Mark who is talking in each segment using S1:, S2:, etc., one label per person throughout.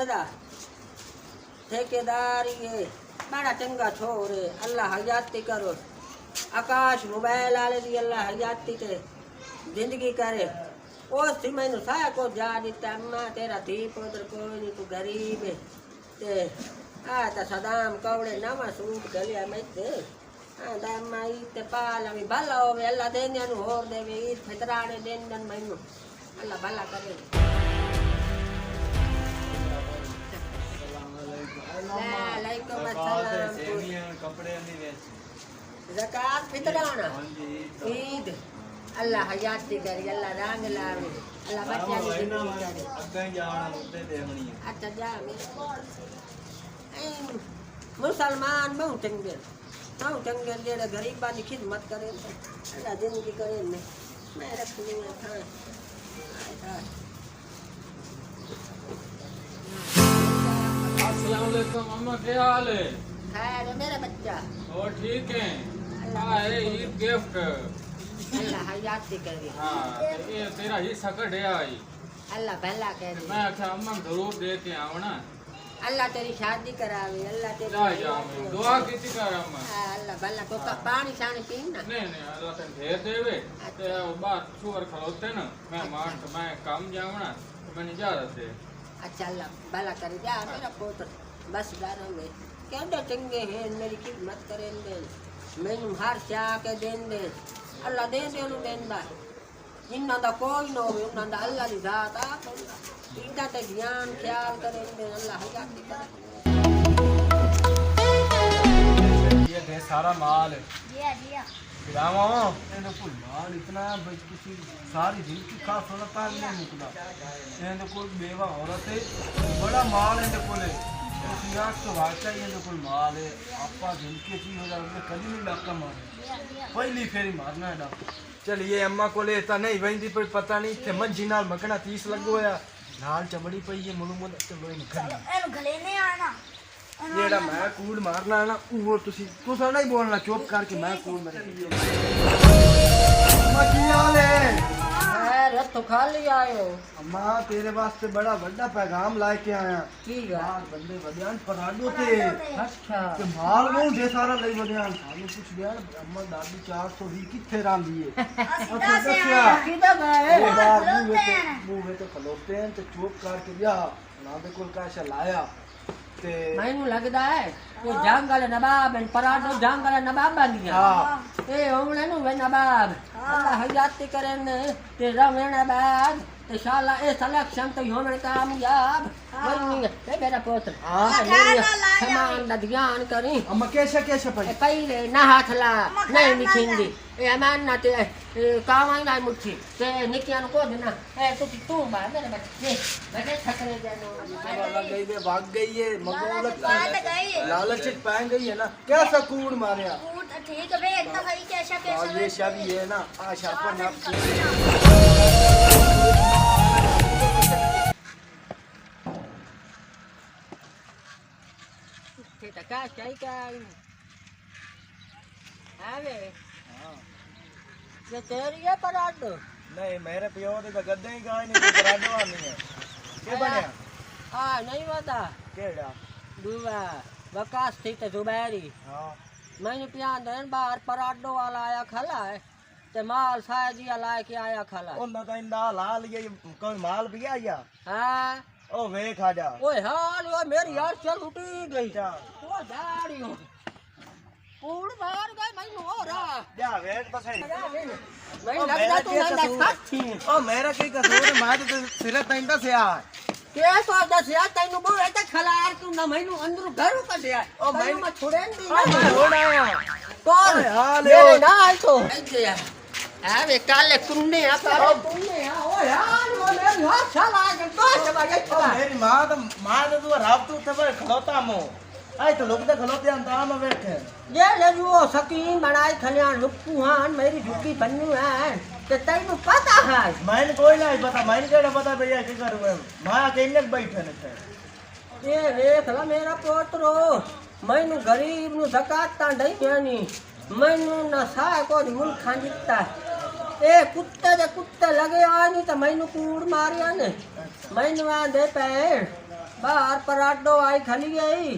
S1: दा ठेकेदार ये बड़ा चंगा छोर है। अल्लाह हयाती करो। आकाश मोबाइल वाले दी अल्लाह हयाती ते जिंदगी करे। उस थी मैनू साया को जा दिता अम्मा तेरा धी पुत्र कोई नहीं तू गरीब है ते आ ता सदाम कवड़े नवा सूट गलिया मैं ते आ अम्मा ईद ते पाल अभी भला होवे अल्लाह देने नु होर देवे ईद फितराने देन दन मैनू अल्लाह भला करे। वालेकुम अस्सलाम।
S2: कपड़े नहीं बेच
S1: ज़कात फितराना ईद अल्लाह हयाती करी अल्लाह रंग लावे अल्लाह बच्चा की जिंदगी करे।
S2: अगे जाना उते देखनी है।
S1: अच्छा जा मुसलमान बहुत चंगे जेड़े गरीबा की खिदमत करे अल्लाह जिंदगी करे मैं रख लूंगा था।
S3: अस्सलाम वालेकुम अम्मा क्या हाल है?
S1: खैर है मेरा बच्चा
S3: और ठीक है। है ईद गिफ्ट
S1: अल्लाह हयाती करे।
S3: हाँ ये तेरा हिस्सा कढ़े आई
S1: अल्लाह भला करे।
S3: मैं अच्छा अम्मा जरूर दे के आवना।
S1: अल्लाह तेरी शादी करावे अल्लाह तेरी
S3: जा जा दुआ कीती कर अम्मा।
S1: अल्लाह भला तो पानी शानी पीना
S3: नहीं अल्लाह तेन ढेर देवे ते बात सुअर खलोते न मैं मान तो मैं काम जावना तो मैंने इजाजत दे।
S1: अच्छा अल्लाह भला करे जा मेरा पुत्र बस घर में कहते चंगे हैं मेरी खिदमत करेंगे मैनू हर चाह के देन दे अल्लाह दे देंदा जिन्ना दा कोई ना होवे उन्ना दा अल्लाह दी जात आ इनका ते ज्ञान ख्याल करेंगे अल्लाह हयाती करे।
S2: ये दे सारा माल
S4: दिया
S2: गिरावा ये तो माल इतना बच किसी सारी जिंदगी का सोना नहीं निकला। ये तो कोई बेवा औरत है बड़ा माल है कोले तो वाकई ये कोई माल है आपा जिंदगी चीज हो जाए कभी नहीं डाका मारे पहली फेरी मारना है डाका। चलिए अम्मा को ले इतना नहीं वही पर पता नहीं थे मंजी नाल मकना 30 लगो या नाल चमड़ी पई है मुलू मुल चलो इन
S4: एनु गले नहीं आना
S2: जेड़ा मैं कूड़ मारना है ना वो तुसा नहीं बोलना चुप करके मैं कूड़ मार अम्मा की हाल है?
S1: खैर तो खाली आयो
S2: अम्मा तेरे वास्ते बड़ा बड़ा पैगाम लेके आया।
S1: ठीक है
S2: बंदे वधियान पराडो ते
S1: अच्छा
S2: ते माल वो ढेर सारा लई वधियान सानू कुछ दिया अम्मा दादी 420 किथे रांदी है। अच्छा दसया
S1: किदा गए
S2: ये बार मुंह में तो खलोते हैं ते चुप करके जा ना दे कोल कैसा लाया ते
S1: मैनू लगदा है ये जंग वाले नवाब हैं पराठो जंग वाले नवाब बन गया।
S2: हां
S1: ए होमले नु वे नवाब अल्लाह हयाती करेंगे ते रवेने बाद इंशाल्लाह ए सिलेक्शन तो होने कामयाब बनी है मेरा पुत्र।
S2: हां
S1: सामान दा ध्यान करी
S2: अम्मा कैसे पड़ी
S1: पहले ना हाथ ला नहीं निखिंदी ए अमान ना ते कामाई ना मुट्ठी ते निकियान को देना ए तू मार मेरे बच्चे बड़े थकरे जानो
S2: लग गई दे भाग गई है मगोलत
S4: गई है
S2: लालच पहन गई है ना कैसा कूड़ मारया
S4: ठीक है बे इतना सही कैसा
S2: ये सब ये ना आशा पर ना
S1: ते का चाहिए का आवे
S2: हां
S1: ये तेरी है पराठो
S2: नहीं मेरे पियो दे गद्दे ही गाय नहीं पराडो आनी है के बनया
S1: हां नहीं बता
S2: केड़ा
S1: दुआ वकास थी ते जुबैरी
S2: हां
S1: मैंने प्यान देन बाहर पराठो वाला आया खला है ते माल साजिया लाए के आया खला
S2: ओना तो इंदा लाल ये कोई माल भी आया
S1: हां
S2: ओ वे खाजा
S1: ओए हाल ओ मेरी यार चल उठी गई
S2: क्या
S1: ओ दाढ़ी हो कूड़ मार गए मैनू हो रहा
S2: जा वेट बसे
S1: मैं लगदा तू नंदा साथी
S2: ओ मेरा की कसूर है मैं तो सिरे तंदा से आ
S1: के तो दसया तैनू बोले ते खलार तू ना मैनू अंदर घर कढया ओ मैं छोड़े दी ना
S2: मैं होड़ा
S1: कौन
S2: हाल
S1: मेरे ना आई तो अबे काले तुमने ओ यार वो मेरी हाथ चला के तो चला
S2: मेरी मां तो तू रात तू तब खलोता मो आई तो लोग तो खलोते अंदाम में बैठे
S1: ये ले जो सकीन बनाई खलियान लुक्कू हां मेरी झुकी बन्नू है ते तैनू पता है
S2: मैंने कोई नहीं पता मैंने केड़ा पता भैया की करूं मां अकेले बैठे ने
S1: ये देख ला मेरा पोतरो मैनू गरीब नु ज़कात ता दई देनी मैनू ना सा को मुल्क खांदिता ए कुत्ते दे कुत्ते लगे आ नहीं तो मैनू कूड़ मारिया ने मैनू आ दे पे बाहर पराठो आई खली गई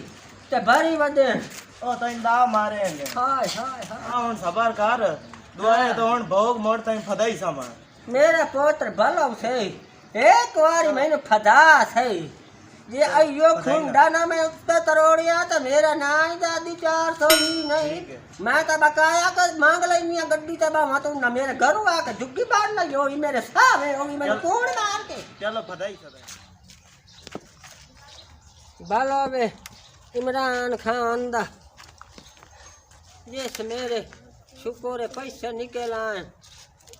S1: ते भरी वदे
S5: ओ तई दा मारे ने
S1: हाय हाय हाय
S5: आ हुन सबर कर दुआरे तो हुन भोग मोड़ तई फदाई समा
S1: मेरे पुत्र भलो से एक बारी मैंने फदा से ये अयो खूंडाना में उत्ते तरोड़िया तो मेरा नाई दादी 400 ही नहीं मैं तो बकाया कर मांग लेनी है गड्डी ते बा तो ना मेरे घर आके झुग्गी बांध ली होगी मेरे सावे होगी मेरे कोड़ मार के
S5: चलो फदाई सदा
S1: भलो बे इमरान खान दा जिस मेरे शुक्र पैसे निकल आए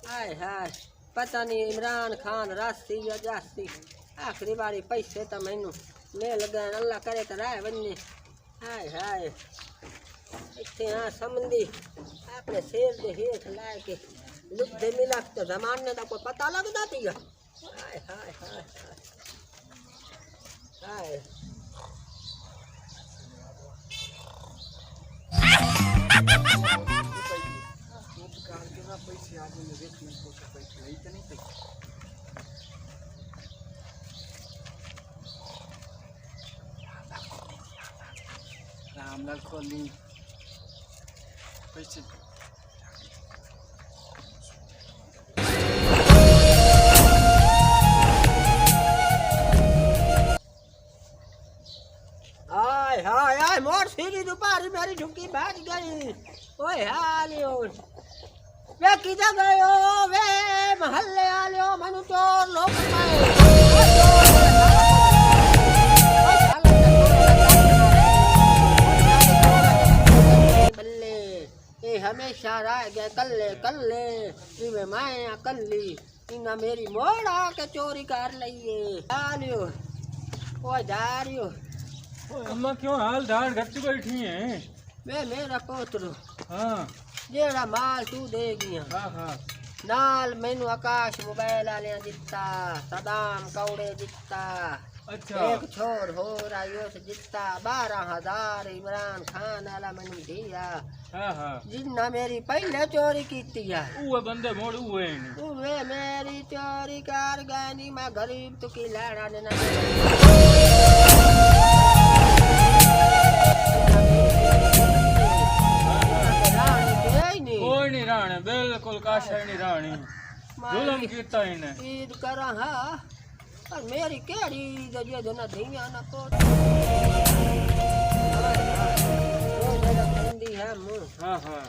S1: हाय हाय पता नहीं इमरान खान रास्ती या जास्ती आखिरी बारी पैसे तो मैनू मिल गए अल्लाह करे तो राय बने हाय हाय इतने हाँ समझी अपने शेर के हेठ लाए के लुद्धे मिला तो जमाने का कोई पता लगता थी हाय हाय हाय हाय
S5: रामलाल खोली पैसे
S1: हाय हाय हाय मोर सीधी दोपहरी मेरी झुकी बैठ गई ओए हालियो वे किधर गयो वे महल्ले आलियो मनु चोर लोग बल्ले ये हमेशा रह गए कल्ले कल्ले इवे मैं कल्ली इना मेरी मोड़ आके चोरी कर लइए आलियो ओ जा रियो
S3: अम्मा क्यों हाल दाड़ गच्ची बैठी हैं?
S1: वे मेरा पोतरो
S3: हाँ
S1: जेड़ा माल तू दे गया
S3: हाँ हाँ
S1: नाल मैनू आकाश मोबाइल वाले दिता सदाम कौड़े दिता
S3: अच्छा
S1: एक छोर हो रहा से दिता 12,000 इमरान खान वाला मैनू दिया
S3: हाँ हाँ
S1: जिन्ना मेरी पहले चोरी की है
S3: वो बंदे मोड़ हुए हैं
S1: वे मेरी चोरी कर गई मैं गरीब तो की लड़ा देना
S3: कोई नहीं राणे बिल्कुल काशा नहीं राणी जुलम कीता इन्हें
S1: ईद करा हाँ पर मेरी केड़ी ईद जे दोना धिया ना को बंदी है मुंह
S3: हाँ हाँ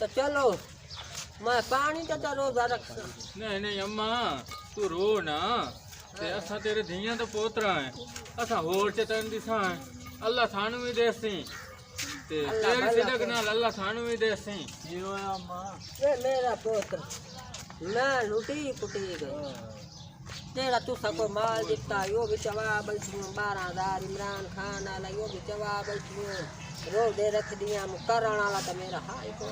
S1: तो चलो मैं पानी तो रोजा रख
S3: नहीं नहीं अम्मा तू रो ना ते असा तेरे धियां तो पोतरा है असा होर च तन दिसा है अल्लाह थानू भी देसी ते तेरी सिदक नाल अल्लाह थानू भी देसी
S5: ये होया मां
S1: ये मेरा पुत्र मैं लुटी पुटी गई तेरा तू सबको माल दिता यो भी चवा बैठियो 12,000 इमरान खान वाला यो भी चवा बैठियो रो दे रख दिया मुकरण वाला तो मेरा हाय को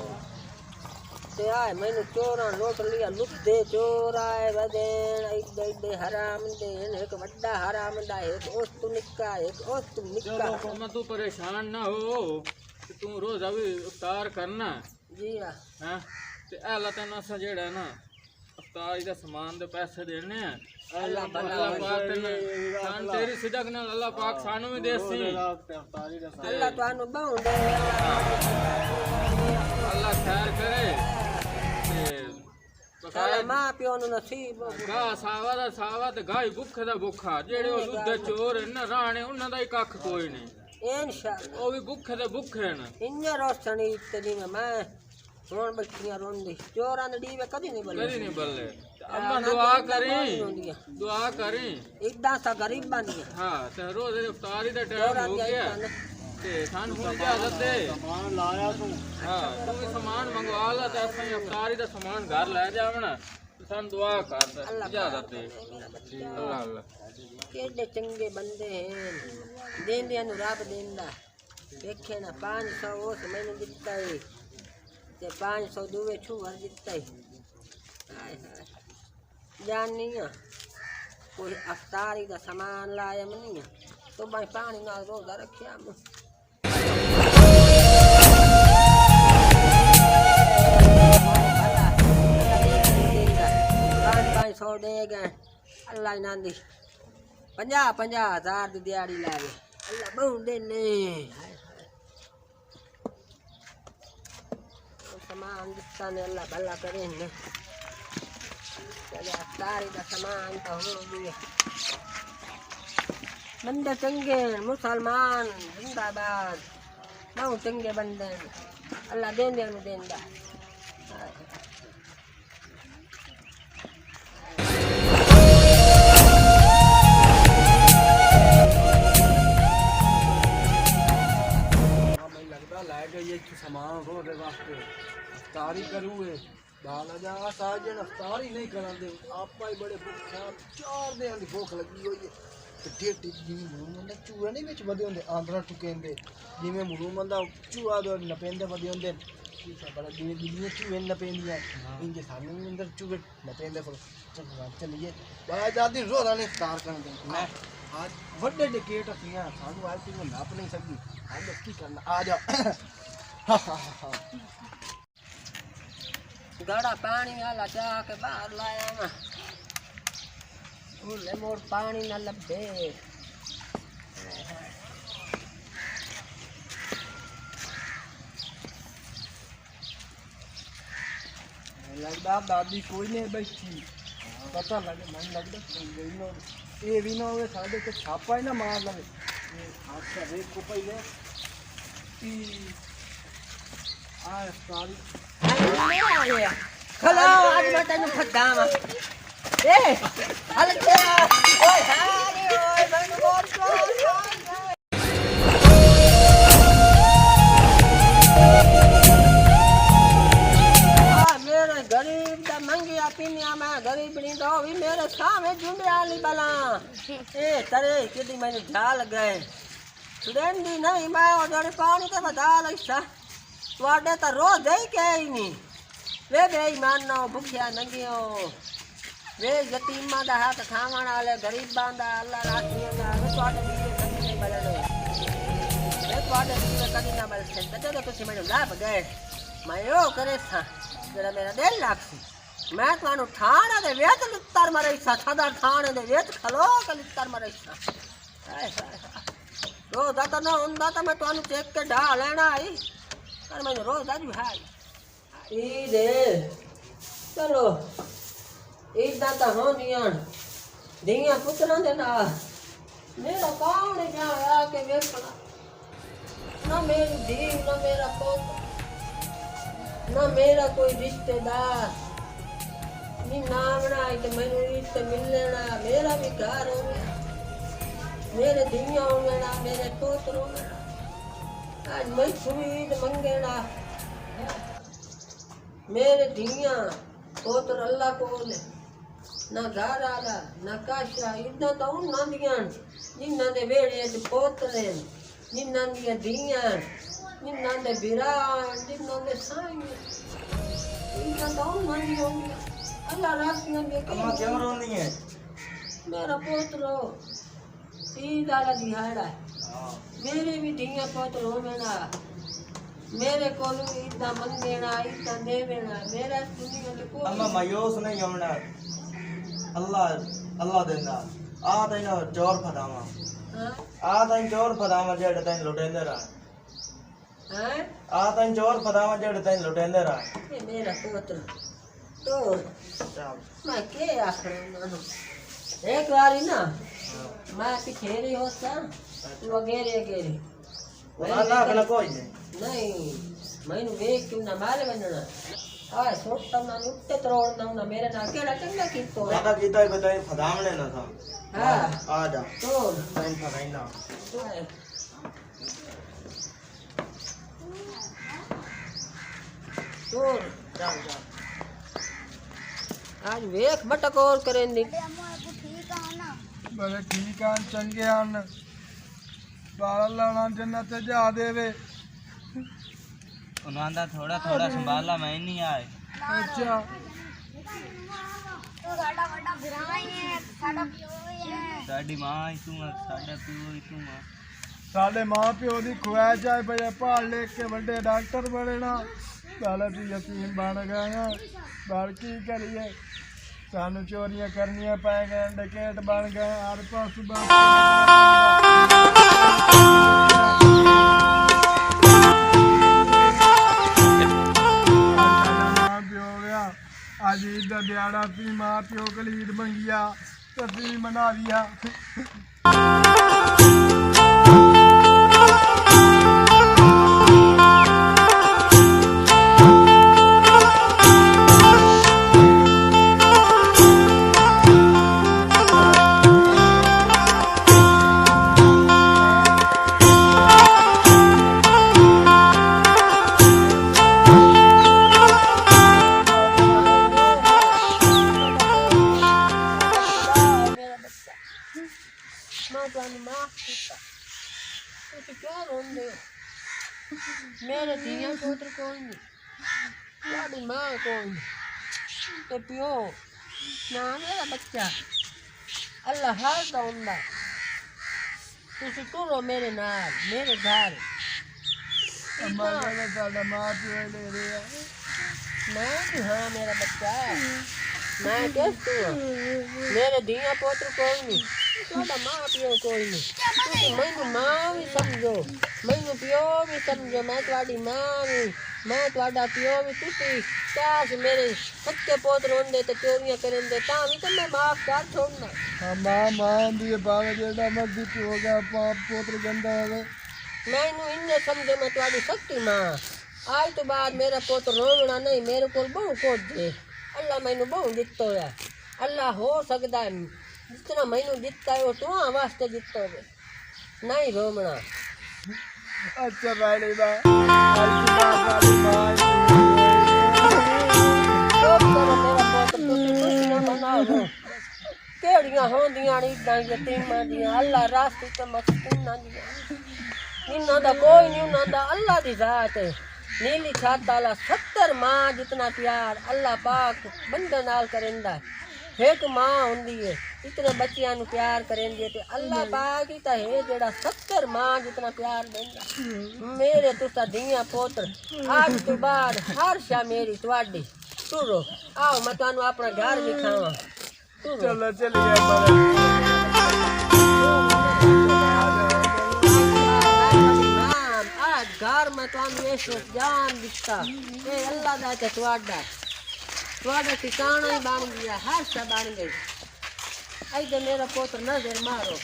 S1: ते आए मैंने चोरा लूट लिया लुद्धे चोर आए वदेन इदे इदे हराम देन एक बड़ा हराम दा एक ओस्तु निक्का एक ओस्तु निक्का
S3: चलो अम्मा तू परेशान ना हो ते तू रोज अभी इफ्तार करना
S1: जी हाँ
S3: हैं ते अल्लाह तेन असा जेड़ा है ना इफ्तारी दा सामान दे पैसे देने हैं अल्लाह पाक तेन तेरी सिदक नाल अल्लाह पाक सानू भी देसी
S1: अल्लाह तुहानू बहुंदे
S3: अल्लाह खैर करे
S1: चल मां प्यो नु नसीब
S3: गा सावा दा सावा ते गाई भुखे दा भुखा जेड़े ओ लुद्धे चोर हैं ना राणे उन्हां दा ही कख कोई नहीं
S1: इंशाअल्लाह
S3: ओ भी भुखे दे भुखे न
S1: इन्ने रोशनी इतनी में मैं रोन बैठियां रोंदी चोरां दे डीवे कदी नहीं बल्ले
S3: कदी नहीं बल्ले अम्मा दुआ करी
S1: इदा सा गरीब बन गया
S3: हाँ ते रोज इफ्तारी दा टाइम
S1: चोरां
S3: हो
S1: दी
S3: गया
S1: आई
S3: ते थान हुन इजाजत दे
S5: सामान लाया तू
S3: हाँ तू भी सामान मंगवा ला ते असां इफ्तारी दा सामान घर ले जावना सन दुआ कर दे इजाजत दे अल्लाह अल्लाह
S1: केडे चंगे बंदे हैं देंदियां नु रब देंदा देखे ना 500 उस मैंने दिता है ते 500 दुवे छुवर दिता है हाय हाय जाननी है कोई अफ्तारी का सामान लाया नहीं है तो भाई पानी ना रोजा रखिया सौ दे गए अल्लाह नांदी 50,000 ਦੀ ਦਿਹਾੜੀ ਲਾਵੇ ਅੱਲਾ ਬਹੁੰਦੇ ਨੇ ਸਮਾਨ ਦਿੱਤਾ ਨੇ ਅੱਲਾ ਭਲਾ ਕਰੇ ਨੇ ਚਲੇ ਅਫਤਾਰੀ ਦਾ ਸਮਾਨ ਤਾਂ ਹੋ ਗਿਆ ਬੰਦੇ ਚੰਗੇ ਮੁਸਲਮਾਨ ਜ਼ਿੰਦਾਬਾਦ ਬਹੁਤ ਚੰਗੇ ਬੰਦੇ ਨੇ ਅੱਲਾ ਦੇਂਦੇ ਨੂੰ ਦੇਂਦਾ
S2: लगता लै गई सामान रोडे वास्ते अफ्तारी करूए बाला जा साजन अफ्तारी नहीं करा दे आपा ही बड़े भूखा 4 दिन की भूख लगी हुई है ते डेट जिवें मुरूमंदा चूहे नहीं विच वधे होंदे आंदरा टुकेंदे जिवें मुरूमंदा चूहा दो नपेंदे वधे होंदे बड़ा जिवें दिलियां चूहे नपेंदियां इंजे सानू अंदर चूहे नपेंदे चलिए बड़ा दादी रोज़ा ने इफ्तार करन दे मैं आज वड्डे डेकेट हथियां सानू आज तू नाप नहीं सकदी आज की करना आ जा
S1: गड़ा पानी वाला जाके बाहर लाया ना फूले मोर पानी न लभे
S2: लगता दादी कोई नहीं बैठी पता लगे मन लगता कोई गई ना ये भी ना हो साढ़े को छापा ही ना मार लगे हादसा रेत को पई है आ सारी
S1: खलो आज मैं तेन फदावा ए हल के ओए सारी ओए मैनू बोल मेरे गरीब दा मंगिया पीनिया मैं गरीब नहीं तो भी मेरे सामने जुंडे आली बला ए तरे किदी मैंने झाल गए सुडेंदी नहीं मैं ओदे पानी ते बता लईसा ਤੁਹਾਡੇ ਤਾਂ ਰੋਜ਼ ਦੇ ਕੇ ਹੀ ਨਹੀਂ ਵੇ ਬੇਈਮਾਨੋ ਭੁੱਖਿਆ ਨੰਗਿਓ ਵੇ ਯਤੀਮਾਂ ਦਾ ਹੱਕ ਖਾਵਣ ਵਾਲੇ ਗਰੀਬਾਂ ਦਾ ਅੱਲਾ ਰਾਖੀਆਂ ਦਾ ਤੁਹਾਡੇ ਵੀਰੇ ਕਦੀ ਨਹੀਂ ਮਿਲਣੇ ਇਹ ਤੁਹਾਡੇ ਵੀਰੇ ਕਦੀ ਨਾ ਮਿਲ ਸਕਦੇ ਜਦੋਂ ਤੁਸੀਂ ਮੈਨੂੰ ਲੱਭ ਗਏ ਮੈਂ ਉਹ ਕਰੇ ਸਾਂ ਜਿਹੜਾ ਮੇਰਾ ਦਿਲ ਲੱਗ ਸੀ ਮੈਂ ਤੁਹਾਨੂੰ ਥਾਣੇ ਦੇ ਵਿੱਚ ਲਿੱਤਰ ਮਰੇ ਸਦਾ ਥਾਣੇ ਦੇ ਵਿੱਚ ਖਲੋ ਕੇ ਲਿੱਤਰ ਮਰੇ ਸਾਂ ਰੋਜ਼ਾ ਤਾਂ ਨਾ ਹੁੰਦਾ ਤਾਂ ਮੈਂ ਤੁਹਾਨੂੰ ਚੈੱਕ ਕੇ ਢਾ ਲੈਣਾ ਆਈ पर मैंने रोज आज भाई ईद चलो ईद तो होंदियां दियां पुत्रां दे नाल मेरा कौन जा आके वेखना ना मेरी धी ना मेरा पुत्र ना मेरा कोई रिश्तेदार नी नाम बनाई ते मैनू ईद ते मिल लेना मेरा भी घर हो गया मेरे दियां हो गया मेरे पुत्र हो गया आज मैं सुईद मंगेना मेरे धियां पुत्र अल्लाह को ना घर आला ना काशा इतना तो उन्हां दियां जिन्हां दे वेड़े च पोतरे जिन्हां दियां धियां जिन्हां दे बिरा जिन्हां दे साईं इतना तो उन्हां दी होंदी अल्लाह राखियां दे
S5: अम्मा क्यों रोनी है
S1: मेरा पुत्र ईद आला दिहाड़ा मेरे भी धियां पुत्र होवेना मेरे कोल इदा मंगेना इदा देवेना मेरा दुनिया दे कोई
S5: अम्मा मायूस नहीं होना अल्लाह देंदा आ तैनो चोर फदावा
S1: हां
S5: आ तैन चोर फदावा जेड़े तैन लुटेंदे रहा
S1: हैं
S5: आ तैन चोर फदावा जेड़े तैन लुटेंदे रहा
S1: ये मेरा पुत्र तो
S5: चल
S1: मैं के आखर उन्होंने एक बारी ना मैं पिछेरी होता तू अगेरे अगेरे
S5: ना अपना कोई
S1: नहीं मैनू वेख क्यों ना मारे बनना आ सोटा ना उत्ते तरोड़ना ना मेरे नाल केड़ा चंगा कीतो है
S5: पता कीता है बताई फदावने ना था
S1: हां
S5: आ जा
S1: तो
S5: तैन फदाइना
S1: तो चल आज वेख मटकोर करेंदी
S4: अम्मा को ठीक है ना
S2: बड़े ठीक हैं चंगे हैं बाला लाना जन्नत जा देवे
S5: उन्हांदा थोड़ा थोड़ा संभाला मैं नहीं आए
S2: अच्छा
S4: तो साडा बड़ा भिराई है साडा पियो है
S5: साडी मां ही तू साडा पियो ही तू
S2: साडे मां प्यो दी ख्वाहिश है भई पढ़ लिख के बड़े डॉक्टर बनना साले भी यतीम बन गए हैं बाल की करिए सानू चोरियां करनियां पै गए डकैत बन गए हर पास आज ईद का दिहाड़ा सी मां प्यो कल ईद मंगिया तो असी मना लिया
S1: मैं तुहानू माफ कीता तुसीं क्यों रोंदे हो मेरे धीआं पुत्र कोई नहीं तुहाडी मां कोई नहीं ते प्यो ना मेरा बच्चा अल्लाह हर दा हुंदा तुसीं टुरो मेरे नाल मेरे घर
S2: अम्मा कहना साडा मां प्यो ले रहे
S1: मैं भी हाँ मेरा बच्चा मैं किस तू मेरे धीआं पुत्र कोई नहीं तुहाडा मां प्यो कोई नहीं तुसीं मैनू मां भी समझो मैनू प्यो भी समझो मैं तुहाडी मां भी मैं तुहाडा प्यो भी तुसीं काश मेरे सच्चे पुत्र होंदे ते चोरियां करेंदे तां भी ते मैं माफ कर छोड़ना
S2: मां मां दी भावे जेड़ा मर्जी हो गया पाप पुत्र गंदा होवे
S1: मैनू इन्ने समझो मैं तुहाडी सच्ची मां आज तो बाद मेरा पुत्र रोवना नहीं मेरे को बहु कुछ दे अल्लाह मैनू बहु दित्तो है अल्लाह हो सकदा है जितना मैनू दिता है वो तुहां वास्ते दित्तो है नहीं रोवना
S2: अच्छा भाई बा आज की बात वाली मां
S1: चुप करो मेरा पुत्र तुसीं खुशियां मनाओ केड़ियां होंदियां ने इदां यतीमां दियां अल्लाह रास्ते ते मस्कीनां दियां इन्हां दा कोई नहीं उन्हां दा अल्लाह दी जात है नीली छत वाला 70 मां जितना प्यार अल्लाह पाक बंदे नाल करेंदा एक मां हुंदी है इतने बच्चियां नु प्यार करेंदी ते अल्लाह पाक ही ता है जेड़ा 70 मां जितना प्यार देंदा मेरे तुसा धीआं पुत्र आज तो बाद हर शा मेरी तुहाडी टुरो आओ मैं तुहानू अपना घर दिखावां टुरो
S2: चलो चलिए
S1: घर में तुहानू इस जान दिता ये अल्लाह दा ते तुहाडा ठिकाना ही बन गया हर शा बन गई ऐसे मेरा पुत्र नजर मारो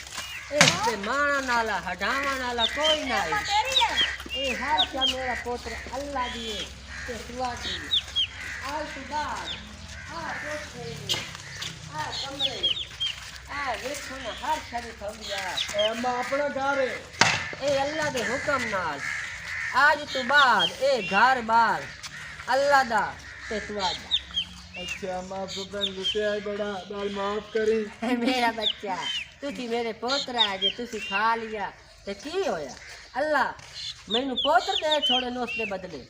S1: इससे मारन वाला हटावन वाला कोई नहीं ये हर शा मेरा पुत्र अल्लाह दिए ते तुहाडी आज तो बाद कोठे कमरे देखो ना हर शा दी खबिया
S2: अम्मा अपना घर है
S1: ए अल्लाह दे हुक्म नाल आज तो बाद ए घर बार अल्लाह दा ते तुहाडा
S2: अच्छा अम्मा सुबह गुस्से आए बड़ा दाल माफ करी
S1: मेरा बच्चा तुसी मेरे पोतरा जे तुसी खा लिया ते की होया अल्लाह मैनू पोत्र दे छोड़े नो उसके बदले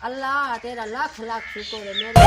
S1: अल्लाह तेरा लाख लाख शुक्र है मेरे